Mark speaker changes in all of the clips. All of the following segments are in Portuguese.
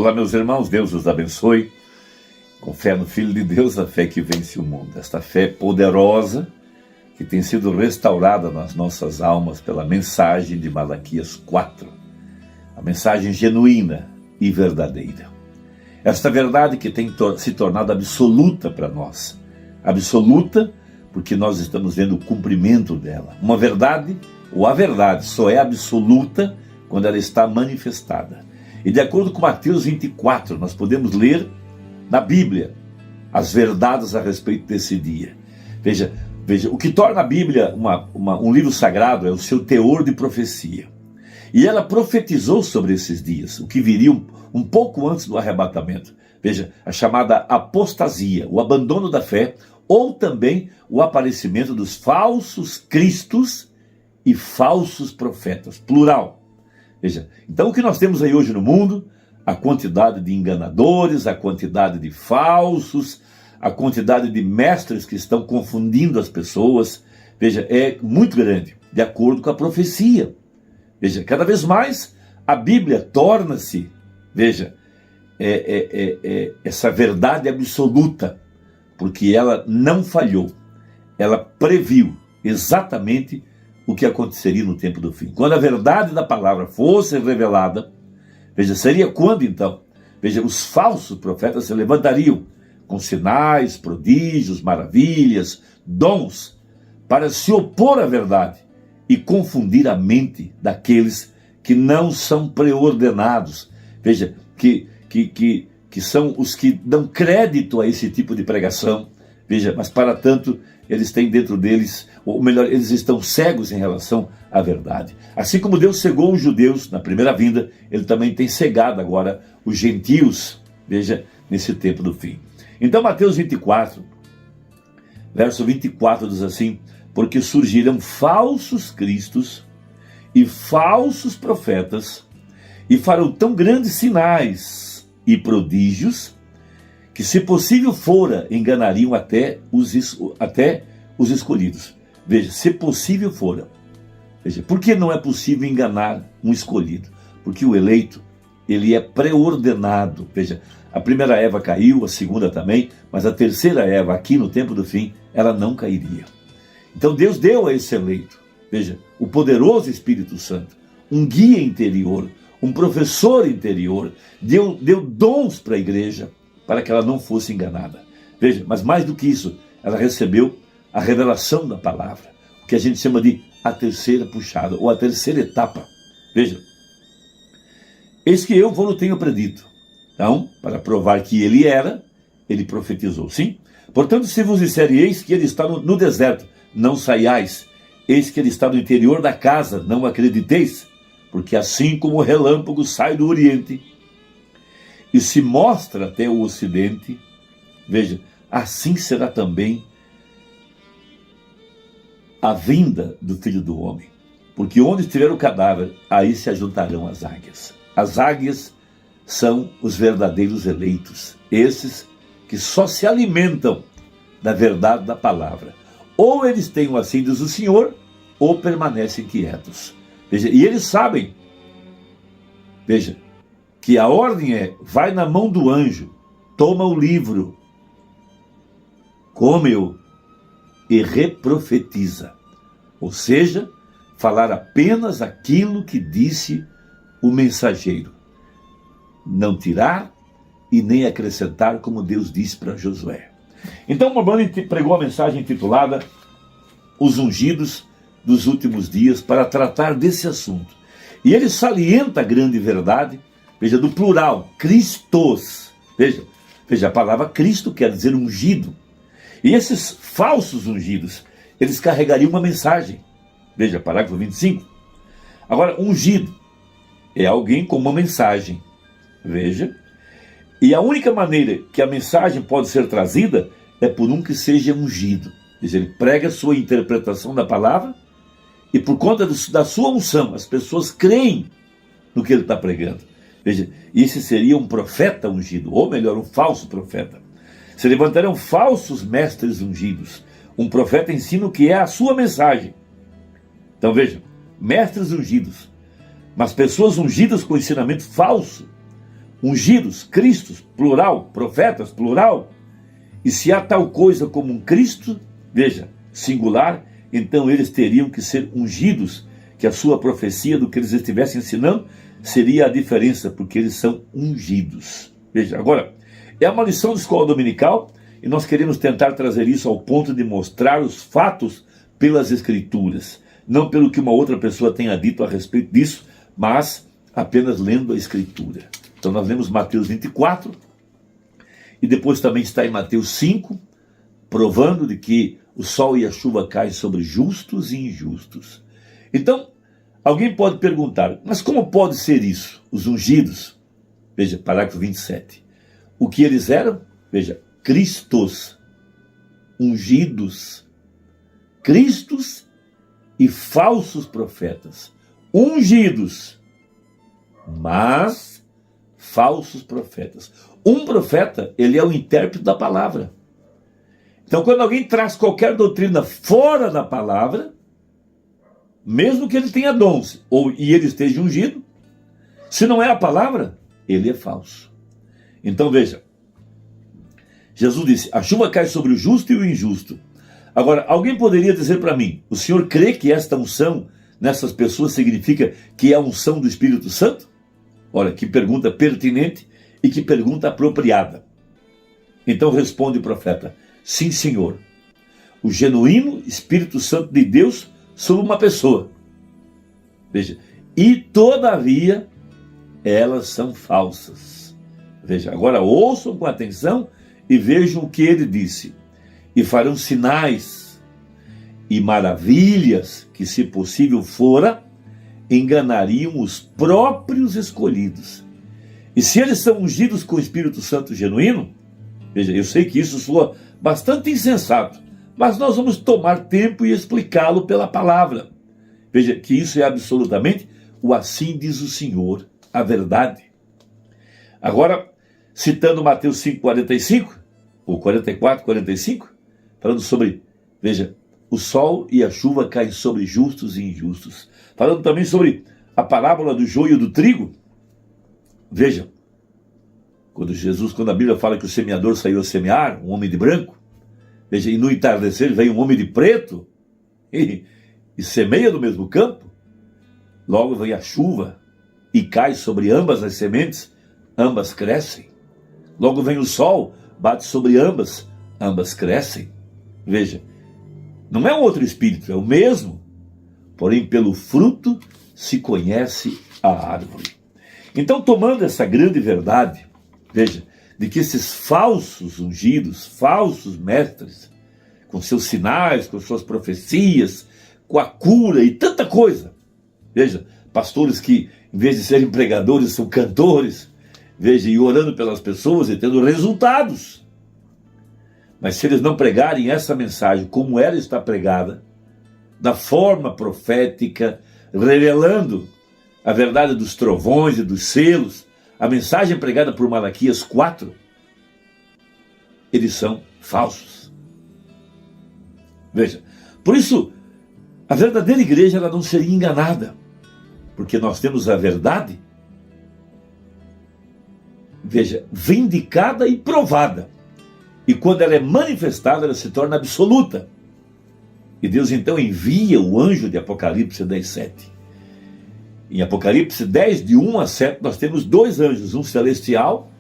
Speaker 1: Olá, meus irmãos, Deus os abençoe. Com fé no Filho de Deus, a fé que vence o mundo. Esta fé poderosa que tem sido restaurada nas nossas almas pela mensagem de Malaquias 4. A mensagem genuína e verdadeira. Esta verdade que tem se tornado absoluta para nós. Absoluta porque nós estamos vendo o cumprimento dela. Uma verdade, ou a verdade, só é absoluta quando ela está manifestada. E de acordo com Mateus 24, nós podemos ler na Bíblia as verdades a respeito desse dia. Veja, o que torna a Bíblia um livro sagrado é o seu teor de profecia. E ela profetizou sobre esses dias, o que viria um pouco antes do arrebatamento. Veja, a chamada apostasia, o abandono da fé, ou também o aparecimento dos falsos cristos e falsos profetas, plural. Veja, então o que nós temos aí hoje no mundo, a quantidade de enganadores, a quantidade de falsos, a quantidade de mestres que estão confundindo as pessoas, veja, é muito grande, de acordo com a profecia. Veja, cada vez mais a Bíblia torna-se, veja, essa verdade absoluta, porque ela não falhou, ela previu exatamente o que aconteceria no tempo do fim. Quando a verdade da palavra fosse revelada, veja, seria quando então? Veja, os falsos profetas se levantariam com sinais, prodígios, maravilhas, dons, para se opor à verdade e confundir a mente daqueles que não são preordenados. Veja, que são os que dão crédito a esse tipo de pregação. Veja, mas para tanto, eles têm dentro deles, ou melhor, eles estão cegos em relação à verdade. Assim como Deus cegou os judeus na primeira vinda, ele também tem cegado agora os gentios, veja, nesse tempo do fim. Então, Mateus 24, verso 24 diz assim: porque surgirão falsos cristos e falsos profetas, e farão tão grandes sinais e prodígios, que se possível fora, enganariam até os escolhidos. Veja, se possível fora. Veja, por que não é possível enganar um escolhido? Porque o eleito, ele é preordenado. Veja, a primeira Eva caiu, a segunda também, mas a terceira Eva, aqui no tempo do fim, ela não cairia. Então Deus deu a esse eleito, veja, o poderoso Espírito Santo, um guia interior, um professor interior, deu dons para a igreja, para que ela não fosse enganada. Veja, mas mais do que isso, ela recebeu a revelação da palavra, o que a gente chama de a terceira puxada, ou a terceira etapa. Veja, eis que eu vou-lo tenho predito. Então, para provar que ele profetizou, sim? Portanto, se vos disser, eis que ele está no deserto, não saiais, eis que ele está no interior da casa, não acrediteis, porque assim como o relâmpago sai do oriente e se mostra até o ocidente, veja, assim será também a vinda do Filho do Homem. Porque onde estiver o cadáver, aí se ajuntarão as águias. As águias são os verdadeiros eleitos, esses que só se alimentam da verdade da palavra. Ou eles têm o assim diz o Senhor, ou permanecem quietos. Veja, e eles sabem, veja, que a ordem é: vai na mão do anjo, toma o livro, come-o e reprofetiza. Ou seja, falar apenas aquilo que disse o mensageiro. Não tirar e nem acrescentar, como Deus disse para Josué. Então, Mormoni pregou a mensagem intitulada Os Ungidos dos Últimos Dias, para tratar desse assunto. E ele salienta a grande verdade, veja, do plural, Cristos. Veja, a palavra Cristo quer dizer ungido. E esses falsos ungidos, eles carregariam uma mensagem. Veja, parágrafo 25. Agora, ungido é alguém com uma mensagem. Veja. E a única maneira que a mensagem pode ser trazida é por um que seja ungido. Veja, ele prega a sua interpretação da palavra e por conta da sua unção, as pessoas creem no que ele está pregando. Veja, esse seria um profeta ungido, ou melhor, um falso profeta. Se levantarão falsos mestres ungidos. Um profeta ensina o que é a sua mensagem. Então veja, mestres ungidos, mas pessoas ungidas com ensinamento falso, ungidos, cristos, plural, profetas, plural. E se há tal coisa como um Cristo, veja, singular, então eles teriam que ser ungidos, que a sua profecia do que eles estivessem ensinando seria a diferença, porque eles são ungidos. Veja, agora, é uma lição de escola dominical e nós queremos tentar trazer isso ao ponto de mostrar os fatos pelas Escrituras, não pelo que uma outra pessoa tenha dito a respeito disso, mas apenas lendo a Escritura. Então nós lemos Mateus 24, e depois também está em Mateus 5, provando de que o sol e a chuva caem sobre justos e injustos. Então, alguém pode perguntar, mas como pode ser isso? Os ungidos, veja, parágrafo 27. O que eles eram? Veja, Cristos, ungidos, Cristos e falsos profetas, ungidos, mas falsos profetas. Um profeta, ele é o intérprete da palavra. Então, quando alguém traz qualquer doutrina fora da palavra, mesmo que ele tenha dons, e ele esteja ungido, se não é a palavra, ele é falso. Então, veja, Jesus disse, a chuva cai sobre o justo e o injusto. Agora, alguém poderia dizer para mim, o senhor crê que esta unção nessas pessoas significa que é a unção do Espírito Santo? Olha, que pergunta pertinente e que pergunta apropriada. Então responde o profeta, sim, senhor, o genuíno Espírito Santo de Deus sobre uma pessoa. Veja, e todavia elas são falsas. Veja, agora ouçam com atenção e vejam o que ele disse. E farão sinais e maravilhas que, se possível fora, enganariam os próprios escolhidos. E se eles são ungidos com o Espírito Santo genuíno, veja, eu sei que isso soa bastante insensato, mas nós vamos tomar tempo e explicá-lo pela palavra. Veja que isso é absolutamente o assim diz o Senhor, a verdade. Agora, citando Mateus 5,45, ou 44, 45, falando sobre, veja, o sol e a chuva caem sobre justos e injustos. Falando também sobre a parábola do joio e do trigo. Veja, quando a Bíblia fala que o semeador saiu a semear, um homem de branco, veja, e no entardecer vem um homem de preto e semeia no mesmo campo, logo vem a chuva e cai sobre ambas as sementes, ambas crescem. Logo vem o sol, bate sobre ambas crescem. Veja, não é um outro espírito, é o mesmo, porém pelo fruto se conhece a árvore. Então, tomando essa grande verdade, veja, de que esses falsos ungidos, falsos mestres, com seus sinais, com suas profecias, com a cura e tanta coisa, veja, pastores que, em vez de serem pregadores, são cantores, veja, e orando pelas pessoas e tendo resultados. Mas se eles não pregarem essa mensagem como ela está pregada, da forma profética, revelando a verdade dos trovões e dos selos, a mensagem pregada por Malaquias 4, eles são falsos. Veja, por isso, a verdadeira igreja ela não seria enganada, porque nós temos a verdade, veja, vindicada e provada. E quando ela é manifestada, ela se torna absoluta. E Deus então envia o anjo de Apocalipse 10:7. Em Apocalipse 10, de 1 a 7, nós temos dois anjos, um celestial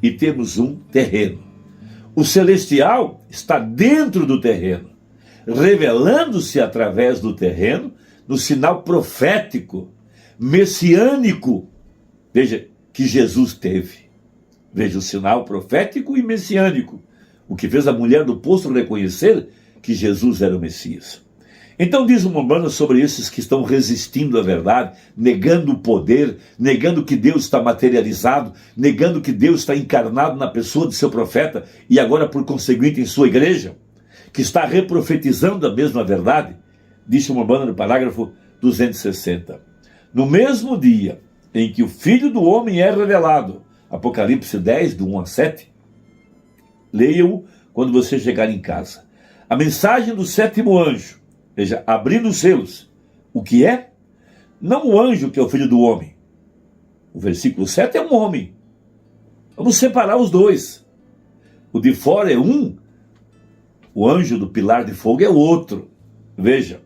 Speaker 1: e temos um terreno. O celestial está dentro do terreno, revelando-se através do terreno no sinal profético, messiânico, veja, que Jesus teve. Veja, o sinal profético e messiânico, o que fez a mulher do poço reconhecer que Jesus era o Messias. Então diz uma banda sobre esses que estão resistindo à verdade, negando o poder, negando que Deus está materializado, negando que Deus está encarnado na pessoa de seu profeta e agora por conseguinte em sua igreja, que está reprofetizando a mesma verdade. Diz uma banda no parágrafo 260. No mesmo dia em que o Filho do Homem é revelado, Apocalipse 10, do 1 a 7, leia-o quando você chegar em casa. A mensagem do sétimo anjo, veja, abrindo os selos. O que é? Não o anjo que é o filho do homem. O versículo 7 é um homem, Vamos separar os dois. O de fora é um, o anjo do pilar de fogo é outro. Veja.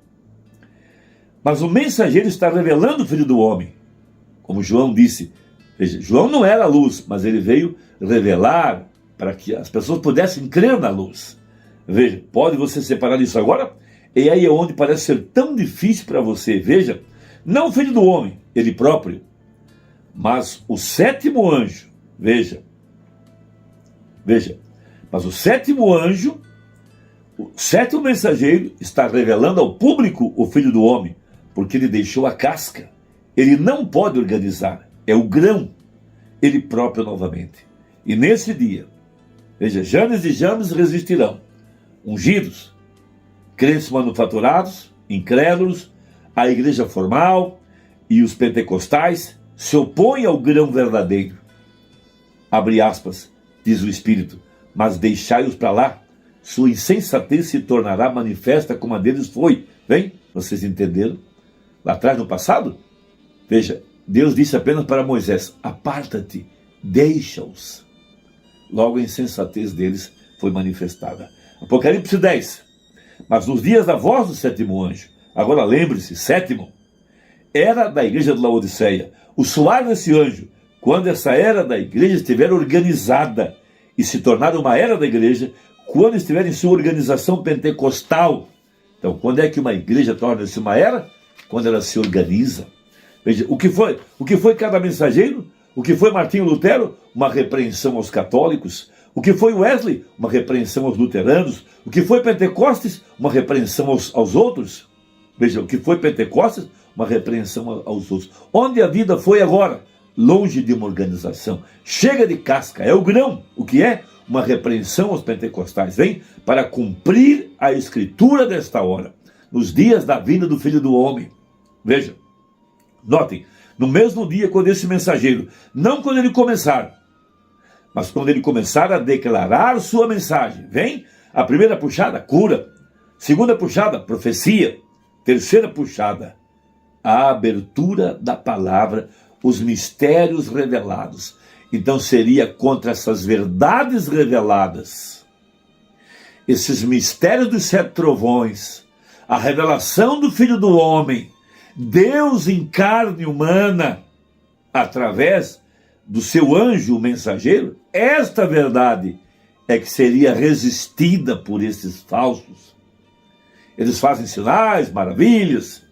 Speaker 1: Mas o mensageiro está revelando o Filho do Homem. Como João disse. Veja, João não era a luz, mas ele veio revelar para que as pessoas pudessem crer na luz. Veja, pode você separar isso agora? E aí é onde parece ser tão difícil para você. Veja, não o Filho do Homem, ele próprio, mas o sétimo anjo. Veja, mas o sétimo anjo, o sétimo mensageiro está revelando ao público o Filho do Homem, porque ele deixou a casca. Ele não pode organizar, é o grão, ele próprio novamente. E nesse dia, veja, Janes e Jambres resistirão, ungidos, crentes manufaturados, incrédulos, a igreja formal e os pentecostais se opõem ao grão verdadeiro. Abre aspas, diz o Espírito, mas deixai-os para lá, sua insensatez se tornará manifesta como a deles foi. Vem, vocês entenderam? Lá atrás no passado, veja, Deus disse apenas para Moisés, aparta-te, deixa-os. Logo a insensatez deles foi manifestada. Apocalipse 10. Mas nos dias da voz do sétimo anjo, agora lembre-se, sétimo, era da igreja de Laodiceia. O soar desse anjo, quando essa era da igreja estiver organizada e se tornar uma era da igreja, quando estiver em sua organização pentecostal. Então, quando é que uma igreja torna-se uma era? Quando ela se organiza. Veja, o que foi cada mensageiro? O que foi Martinho Lutero? Uma repreensão aos católicos. O que foi Wesley? Uma repreensão aos luteranos. O que foi Pentecostes? Uma repreensão aos outros. Veja, o que foi Pentecostes? Uma repreensão aos outros. Onde a vida foi agora? Longe de uma organização. Chega de casca, é o grão. O que é? Uma repreensão aos pentecostais. Vem para cumprir a escritura desta hora. Nos dias da vinda do Filho do Homem. Veja, notem, no mesmo dia quando esse mensageiro, não quando ele começar, mas quando ele começar a declarar sua mensagem, vem a primeira puxada, cura, segunda puxada, profecia, terceira puxada, a abertura da palavra, os mistérios revelados. Então seria contra essas verdades reveladas, esses mistérios dos 7 trovões, a revelação do Filho do Homem, Deus em carne humana, através do seu anjo, o mensageiro, esta verdade é que seria resistida por esses falsos. Eles fazem sinais, maravilhas,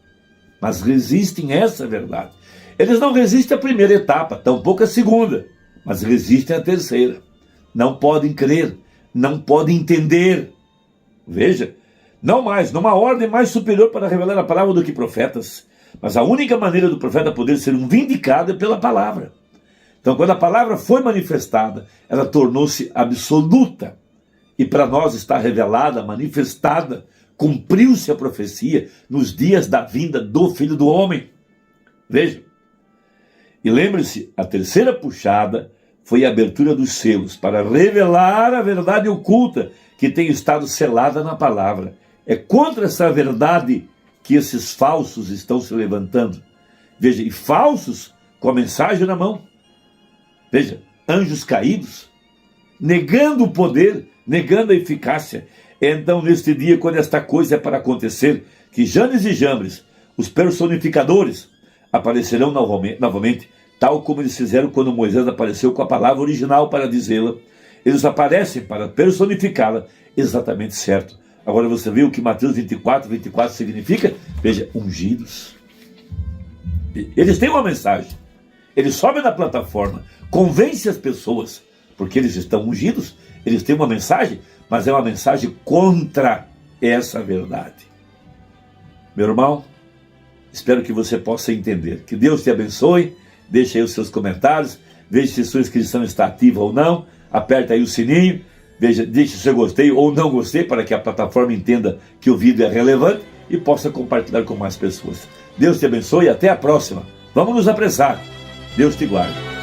Speaker 1: mas resistem essa verdade. Eles não resistem à primeira etapa, tampouco à segunda, mas resistem à terceira. Não podem crer, não podem entender. Veja, não mais, numa ordem mais superior para revelar a palavra do que profetas. Mas a única maneira do profeta poder ser um vindicado é pela palavra. Então, quando a palavra foi manifestada, ela tornou-se absoluta. E para nós está revelada, manifestada, cumpriu-se a profecia nos dias da vinda do Filho do Homem. Veja. E lembre-se, a terceira puxada foi a abertura dos selos para revelar a verdade oculta que tem estado selada na palavra. É contra essa verdade que esses falsos estão se levantando. Veja, e falsos com a mensagem na mão. Veja, anjos caídos, negando o poder, negando a eficácia. Então, neste dia, quando esta coisa é para acontecer, que Janes e Jambres, os personificadores, aparecerão novamente, tal como eles fizeram quando Moisés apareceu com a palavra original para dizê-la. Eles aparecem para personificá-la, exatamente certo. Agora você vê o que Mateus 24 significa? Veja, ungidos. Eles têm uma mensagem. Eles sobem na plataforma, convencem as pessoas, porque eles estão ungidos, eles têm uma mensagem, mas é uma mensagem contra essa verdade. Meu irmão, espero que você possa entender. Que Deus te abençoe, deixe aí os seus comentários, veja se sua inscrição está ativa ou não, aperta aí o sininho, veja, deixe o seu gostei ou não gostei, para que a plataforma entenda que o vídeo é relevante e possa compartilhar com mais pessoas. Deus te abençoe e até a próxima. Vamos nos apressar. Deus te guarde.